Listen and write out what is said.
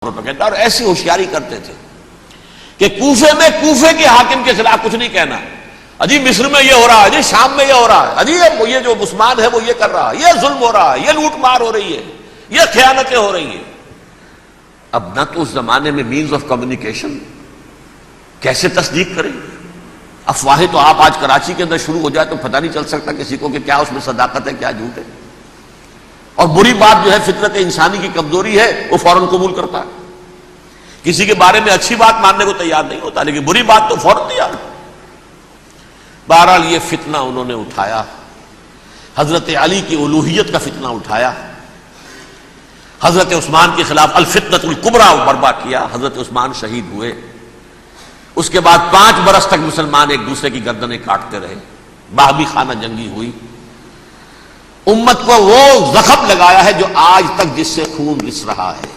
اور ایسی ہوشیاری کرتے تھے کہ کوفے میں کوفے کے حاکم کے خلاف کچھ نہیں کہنا. اجی مصر میں یہ ہو رہا ہے، اجی شام میں یہ ہو رہا ہے، اجی یہ جو عثمان ہے وہ یہ کر رہا ہے، یہ ظلم ہو رہا ہے، یہ لوٹ مار ہو رہی ہے، یہ خیانتیں ہو رہی ہیں. اب نہ تو اس زمانے میں مینز آف کمیونیکیشن، کیسے تصدیق کریں؟ افواہیں تو آپ آج کراچی کے اندر شروع ہو جائے تو پتہ نہیں چل سکتا کسی کو کہ کیا اس میں صداقت ہے کیا جھوٹ ہے. اور بری بات جو ہے فطرت انسانی کی کمزوری ہے، وہ فوراً قبول کرتا ہے. کسی کے بارے میں اچھی بات ماننے کو تیار نہیں ہوتا، لیکن بری بات تو فوراً تیار. بہرحال یہ فتنہ انہوں نے اٹھایا، حضرت علی کی الوہیت کا فتنہ اٹھایا، حضرت عثمان کے خلاف الفتنۃ الکبریٰ برپا کیا. حضرت عثمان شہید ہوئے. اس کے بعد 5 برس تک مسلمان ایک دوسرے کی گردنیں کاٹتے رہے، باہمی خانہ جنگی ہوئی. امت کو وہ زخم لگایا ہے جو آج تک جس سے خون رس رہا ہے.